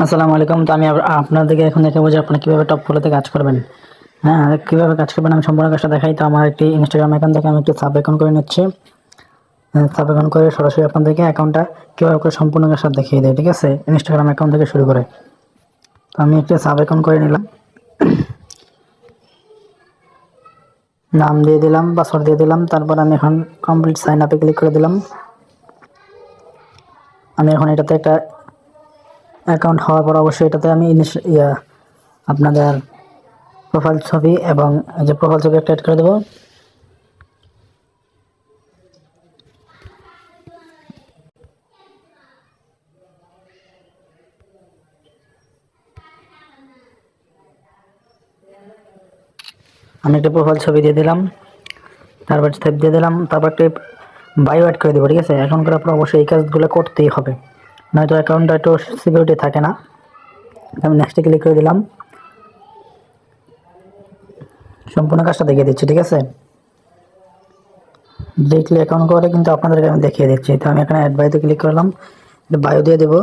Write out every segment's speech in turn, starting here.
আসসালামু আলাইকুম। তো আমি আপনাদেরকে এখন দেখাবো যে আপনি কিভাবে টপ ফলোতে কাজ করবেন। হ্যাঁ, কিভাবে কাজ করবেন আমি সম্পূর্ণ কাজটা দেখাই। তো আমার একটি ইনস্টাগ্রাম অ্যাকাউন্ট থেকে আমি একটি সাব অ্যাকাউন্ট করে নিচ্ছি। সাব অ্যাকাউন্ট করে সরাসরি আপনাদেরকে অ্যাকাউন্টটা কীভাবে করে সম্পূর্ণ কাজটা দেখিয়ে দেয়, ঠিক আছে? ইনস্টাগ্রাম অ্যাকাউন্ট থেকে শুরু করে। তো আমি একটি সাব অ্যাকাউন্ট করে নিলাম, নাম দিয়ে দিলাম, পাসওয়ার্ড দিয়ে দিলাম। তারপর আমি এখন কমপ্লিট সাইন আপে ক্লিক করে দিলাম। আমি এখন এটাতে একটা অ্যাকাউন্ট হওয়ার পর অবশ্যই এটাতে আমি আপনাদের প্রোফাইল ছবি এবং যে প্রোফাইল ছবি একটা অ্যাড করে দেবো। আমি একটা প্রোফাইল ছবি দিয়ে দিলাম, তারপর সেভ দিয়ে দিলাম, তারপর একটা বায়ো অ্যাড করে দেবো, ঠিক আছে? অ্যাকাউন্ট করার পর অবশ্যই এই কাজগুলো করতেই হবে, নয়তো অ্যাকাউন্টটা একটু সিকিউরিটি থাকে না। আমি নেক্সটে ক্লিক করে দিলাম, সম্পূর্ণ কাজটা দেখিয়ে দিচ্ছি, ঠিক আছে? ডিরেক্টলি অ্যাকাউন্ট করে কিন্তু আপনাদেরকে আমি দেখিয়ে দিচ্ছি। তো আমি এখানে অ্যাড বায়োতে ক্লিক করলাম, বায়ো দিয়ে দেবো।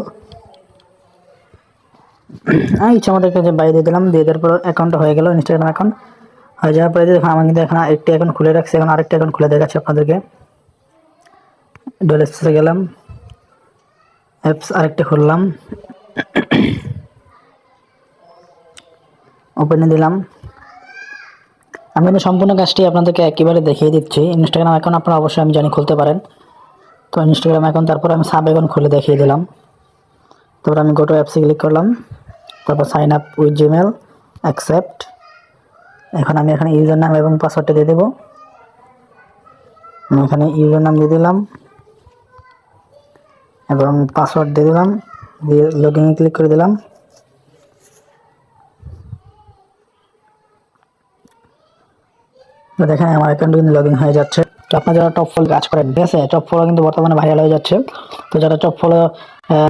ইচ্ছা আমাদেরকে যে বায়ো দিয়ে দিলাম, দিয়ে দেওয়ার পর অ্যাকাউন্টটা হয়ে গেল, ইনস্টাগ্রাম অ্যাকাউন্ট হয়ে যাওয়ার পরে দেখুন আমি কিন্তু এখন একটি অ্যাকাউন্ট খুলে রাখছি, এখন আরেকটা অ্যাকাউন্ট খুলে দেখাচ্ছি আপনাদেরকে। ডেলএক্সে গেলাম, অ্যাপস আরেকটা খুললাম, ওপেনে দিলাম। আমি কিন্তু সম্পূর্ণ কাজটি আপনাদেরকে একেবারে দেখিয়ে দিচ্ছি। ইনস্টাগ্রাম অ্যাকাউন্ট আপনারা অবশ্যই আমি জানি খুলতে পারেন। তো ইনস্টাগ্রাম অ্যাকাউন্ট তারপর আমি সাব অ্যাকাউন্ট খুলে দেখিয়ে দিলাম। তারপর আমি গোটো অ্যাপসে ক্লিক করলাম, তারপর sign up with Gmail, accept. এখন আমি এখানে ইউজার নাম এবং পাসওয়ার্ডটা দিয়ে দেবো। আমি এখানে ইউজার নাম দিয়ে দিলাম এবং পাসওয়ার্ড দিয়ে দিলাম, দিয়ে লগইনে ক্লিক করে দিলাম। তো দেখেন আমার অ্যাকাউন্ট কিন্তু লগ ইন হয়ে যাচ্ছে। তো আপনারা যারা টপ ফলো কাজ করেন, ঠিক আছে, টপ ফলো কিন্তু বর্তমানে ভাইরাল হয়ে যাচ্ছে। তো যারা টপ ফলো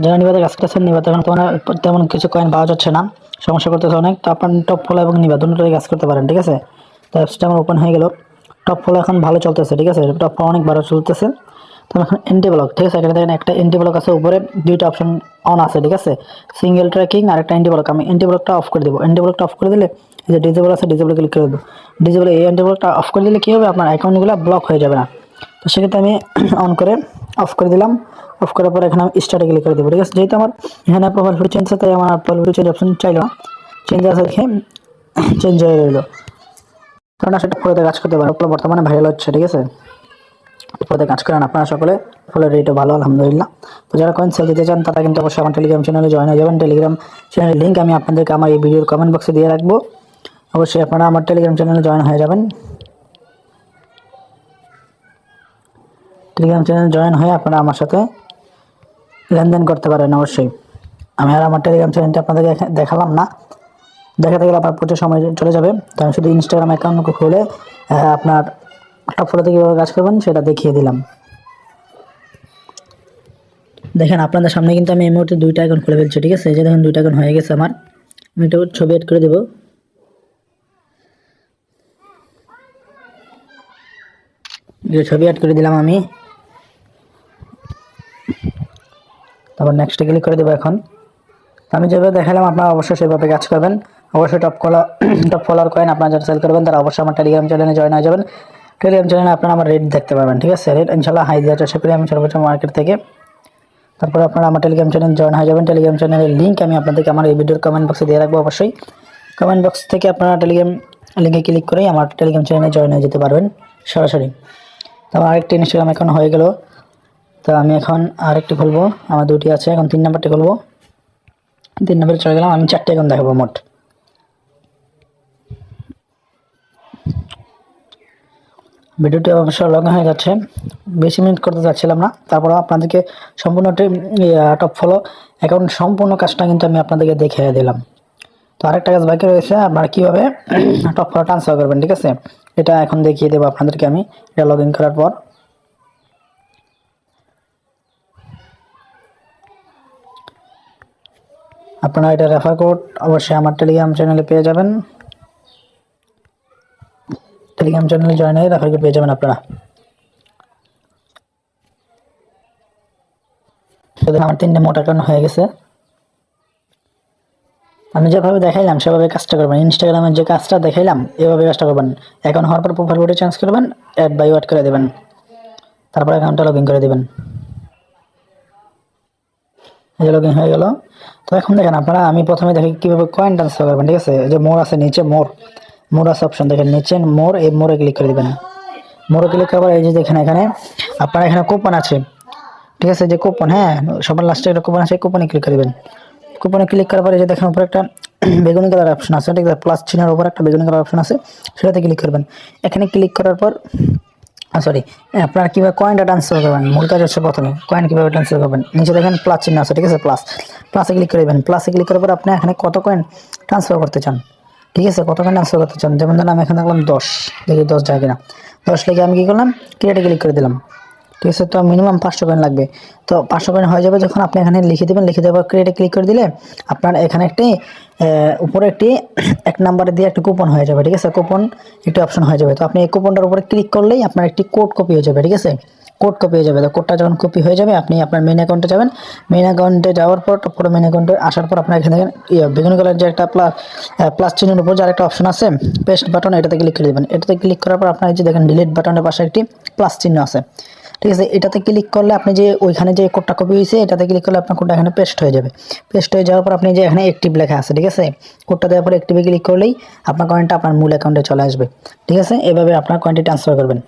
যারা নিবাতে কাজ করতেছেন, নিবাতে এখন তেমন কিছু কয়েন পাওয়া যাচ্ছে না, সমস্যা করতেছে অনেক। তো আপনার টপ ফলো এবং নিবা দুটোই কাজ করতে পারেন, ঠিক আছে? তো অ্যাপসটা আমার ওপেন হয়ে গেল। টপ ফলো এখন ভালো চলতেছে, ঠিক আছে, টপ ফলো অনেক ভালো চলতেছে। তো এখন এন্টি ব্লক, ঠিক আছে, এখানে দেখেন একটা এন্টি ব্লক আছে, উপরে দুইটা অপশন অন আছে, ঠিক আছে, সিঙ্গেল ট্র্যাকিং আর একটা এন্টি ব্লক। আমি এন্টি ব্লকটা অফ করে দেবো। এন্টি ব্লকটা অফ করে দিলে এই যে ডিজেবল আছে, ডিজেবল ক্লিক করে দেবো। ডিজেবল এই এন্টি ব্লকটা অফ করে দিলে কী হবে, আপনার অ্যাকাউন্টগুলো ব্লক হয়ে যাবে না। তো সেক্ষেত্রে আমি অন করে অফ করে দিলাম। অফ করার পর এখানে আমি স্টার্টে ক্লিক করে দেবো, ঠিক আছে? যেহেতু আমার এখানে প্রোফাইল ফটো চেঞ্জ আছে, তাই আমার প্রোফাইল ফটো চেঞ্জ অপশন চাইল না, চেঞ্জ আছে দেখে চেঞ্জ হয়ে রইলো। কারণ সেটা ফটোতে কাজ করতে পারে, বর্তমানে ভাইরাল হচ্ছে, ঠিক আছে? ফটোতে কাজ করেন আপনারা সকলে, ফলের রেটও ভালো আলহামদুলিল্লাহ। তো যারা কয়েন সেল দিতে চান তারা কিন্তু অবশ্যই আমার টেলিগ্রাম চ্যানেলে জয়েন হয়ে যাবেন। টেলিগ্রাম চ্যানেলের লিঙ্ক আমি আপনাদেরকে আমার এই ভিডিওর কমেন্ট বক্সে দিয়ে রাখবো। অবশ্যই আপনারা আমার টেলিগ্রাম চ্যানেলে জয়েন হয়ে যাবেন। টেলিগ্রাম চ্যানেল জয়েন হয়ে আপনারা আমার সাথে লেনদেন করতে পারেন অবশ্যই। আমি আর আমার টেলিগ্রাম চ্যানেলটা আপনাদেরকে দেখালাম না, দেখাতে গেলে আপনার প্রচুর সময় চলে যাবে। তো আমি শুধু ইনস্টাগ্রাম অ্যাকাউন্ট খুলে আপনার টপ ফলোতে কীভাবে কাজ করবেন সেটা দেখিয়ে দিলাম। দেখেন আপনাদের সামনে কিন্তু আমি এই মুহূর্তে দুইটা অ্যাকাউন্ট খুলে ফেলছি, ঠিক আছে? এই যে দেখেন দুইটা অ্যাকাউন্ট হয়ে গেছে আমার। আমি একটা ছবি অ্যাড করে দেবো, ছবি অ্যাড করে দিলাম আমি। তারপর নেক্সটে ক্লিক করে দেবো। এখন আমি যেভাবে দেখালাম আপনারা অবশ্যই সেভাবে কাজ করবেন। অবশ্যই টপ ফলোয়ার কয়েন আপনারা যারা সেল করবেন তারা অবশ্যই আমার টেলিগ্রাম চ্যানেলে জয়েন হয়ে যাবেন। টেলিগ্রাম চ্যানেলে আপনারা আমার রেট দেখতে পাবেন, ঠিক আছে? রেট ইনশাল্লাহ হাই দেওয়ার চেষ্টা করি আমি সর্বোচ্চ মার্কেট থেকে। তারপর আপনারা আমার টেলিগ্রাম চ্যানেল জয়েন হয়ে যাবেন। টেলিগ্রাম চ্যানেলের লিঙ্ক আমি আপনাদেরকে আমার এই ভিডিওর কমেন্ট বক্সে দিয়ে রাখবো। অবশ্যই কমেন্ট বক্স থেকে আপনারা টেলিগ্রাম লিঙ্কে ক্লিক করেই আমার টেলিগ্রাম চ্যানেলে জয়েন হয়ে যেতে পারবেন সরাসরি। তো আমার আরেকটি ইনস্টাগ্রাম অ্যাকাউন্ট হয়ে গেল। তো আমি এখন আরেকটি খুলবো, আমার দুটি আছে, এখন 3 নাম্বারটি খুলবো। 3 নাম্বারে চলে গেলাম, আমি 4টে অ্যাকাউন্ট দেখাবো মোট। ভিডিওটি অবশ্য লং হয়ে যাচ্ছে, বেশি মিনিট করতে চাচ্ছিলাম না, তারপরে আপনাদেরকে সম্পূর্ণ টপ ফলো অ্যাকাউন্ট সম্পূর্ণ কাজটা কিন্তু আমি আপনাদেরকে দেখিয়ে দিলাম। তো আরেকটা কাজ বাকি রয়েছে, আপনারা কীভাবে টপ ফলো ট্রান্সফার করবেন, ঠিক আছে? এটা এখন দেখিয়ে দেবো আপনাদেরকে আমি, এটা লগ ইন করার পর। আপনারা এটা রেফার কোড অবশ্যই আমার টেলিগ্রাম চ্যানেলে পেয়ে যাবেন। টেলিগ্রাম চ্যানেলে জয়েন হয়ে রেফার কোড পেয়ে যাবেন আপনারা। আমার 3টে মোট অ্যাকাউন্ট হয়ে গেছে। আমি যেভাবে দেখাইলাম সেভাবে কাজটা করবেন। ইনস্টাগ্রামের যে কাজটা দেখাইলাম এভাবে কাজটা করবেন। অ্যাকাউন্ট হওয়ার পর প্রোফাইল ফটো চেঞ্জ করবেন, অ্যাড বাই ওয়াট করে দেবেন, তারপর অ্যাকাউন্টটা লগ ইন করে দেবেন। এই যে লগ ইন হয়ে গেল। তো এখন দেখেন আপনারা, আমি প্রথমে দেখি কীভাবে কয়েন ট্রান্সফার করবেন। ঠিক আছে, যে মোর আছে নিচে, মোর আছে অপশন দেখেন নিচে মোর, এই মোরে ক্লিক করে দেবেন। মোরে ক্লিক করার পর এই যে দেখেন এখানে আপনার এখানে কুপন আছে। ঠিক আছে, যে কুপন, হ্যাঁ সবার লাস্টে একটা কুপন আছে, কুপনে ক্লিক করে দেবেন। কুপনে ক্লিক করার পরে যে দেখেন উপরে একটা বেগুনি কালার অপশন আছে, ঠিক আছে, প্লাস চিহ্নের উপর একটা বেগুনি কালার অপশন আছে, সেটাতে ক্লিক করবেন। এখানে ক্লিক করার পর সরি, আপনারা কীভাবে কয়েনটা ট্রান্সফার করবেন, মূল কাজ হচ্ছে প্রথমে কয়েন কীভাবে ট্রান্সফার করবেন। নিচে দেখেন প্লাস চিহ্ন আছে, ঠিক আছে, প্লাসে ক্লিক করবেন। প্লাসে ক্লিক করার পর আপনি এখানে কত কয়েন ট্রান্সফার করতে চান, ঠিক আছে, কত কয়েন ট্রান্সফার করতে চান। যেমন ধরুন আমি এখানে দেখলাম 10, দেখি 10 যায় কিনা। 10 লেগে আমি কী করলাম, ক্রিয়েটে ক্লিক করে দিলাম। ঠিক আছে, তো মিনিমাম 500 কয়েন লাগবে। তো 500 কয়েন হয়ে যাবে যখন আপনি এখানে লিখে দেবেন। লিখে দেওয়ার পর ক্রিয়েটে ক্লিক করে দিলে আপনার এখানে একটি উপরে একটি 1 নাম্বারে দিয়ে একটা কুপন হয়ে যাবে। ঠিক আছে, কুপন একটি অপশন হয়ে যাবে। তো আপনি এই কুপনটার উপরে ক্লিক করলেই আপনার একটি কোড কপি হয়ে যাবে। ঠিক আছে, কোড কপি হয়ে যাবে। তো কোডটা যখন কপি হয়ে যাবে আপনি আপনার মেইন অ্যাকাউন্টে যাবেন। মেইন অ্যাকাউন্টে যাওয়ার পর পুরো মেইন অ্যাকাউন্টে আসার পর আপনার এখানে বেগুনি কালার যে একটা প্লাস চিহ্নের উপর যে একটা অপশন আছে পেস্ট বাটন, এটাতে ক্লিক করে দেবেন। এটাতে ক্লিক করার পর আপনার যে দেখেন ডিলিট বাটনের পাশে একটি প্লাস চিহ্ন আছে। ঠিক আছে, এটাতে ক্লিক করলে আপনি যে ওইখানে যে কোডটা কপি হয়েছে এটাতে ক্লিক করলে আপনার কোডটা এখানে পেস্ট হয়ে যাবে। পেস্ট হয়ে যাওয়ার পর আপনি যে এখানে অ্যাক্টিভ লেখা আছে, ঠিক আছে, কোডটা দেওয়ার পর অ্যাক্টিভে ক্লিক করলেই আপনার কয়েনটা আপনার মূল অ্যাকাউন্টে চলে আসবে। ঠিক আছে, এভাবে আপনার কয়েনটি ট্রান্সফার করবেন।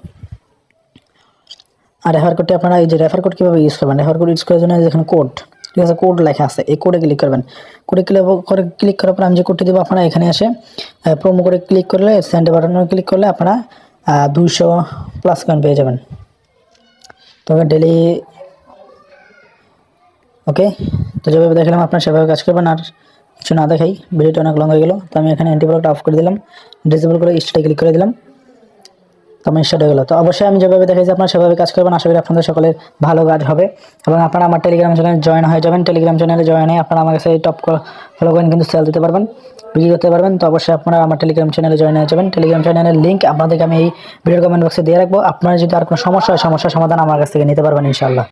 আর রেফার কোডটি আপনারা, এই যে রেফার কোড কীভাবে ইউজ করবেন, রেফার কোড ইউজ করার জন্য যেখানে কোড, ঠিক আছে, কোড লেখা আছে, এই কোডে ক্লিক করবেন। কোডে ক্লিক করার পর আমি যে কোডটি দেবো আপনারা এখানে এসে প্রোমো কোডে ক্লিক করলে, সেন্ড বাটনে ক্লিক করলে আপনারা 200 প্লাস কয়েন পেয়ে যাবেন। তবে ডেলি, ওকে। তো যেভাবে দেখালাম আপনার সেভাবে কাজ করবেন। আর কিছু না দেখাই, ভিডিওটা অনেক লং হয়ে গেল। তো আমি এখানে অ্যান্টিব্লকটা অফ করে দিলাম, ডিসেবল করে স্টার্টে ক্লিক করে দিলাম। তো আমার স্টার্ট হয়ে গেলো। তো অবশ্যই আমি যেভাবে দেখাইছি আপনারা সেভাবে কাজ করবেন। আশা করি আপনাদের সকলের ভালো কাজ হবে এবং আপনারা আমার টেলিগ্রাম চ্যানেলে জয়েন হয়ে যাবেন। টেলিগ্রাম চ্যানেলে জয়েন হয়ে আপনারা আমার কাছে টপ ফলো করেন কিন্তু সেল দিতে পারবেন, বিক্রি করতে পারবেন। তো অবশ্যই আপনারা আমার টেলিগ্রাম চ্যানেলে জয়েন হয়ে যাবেন। টেলিগ্রাম চ্যানেলের লিঙ্ক আপনাদেরকে আমি এই ভিডিওর কমেন্ট বক্সে দিয়ে রাখবো। আপনারা যদি আর কোনো সমস্যা হয়, সমস্যার সমাধান আমার কাছ থেকে নিতে পারবেন ইনশাআল্লাহ।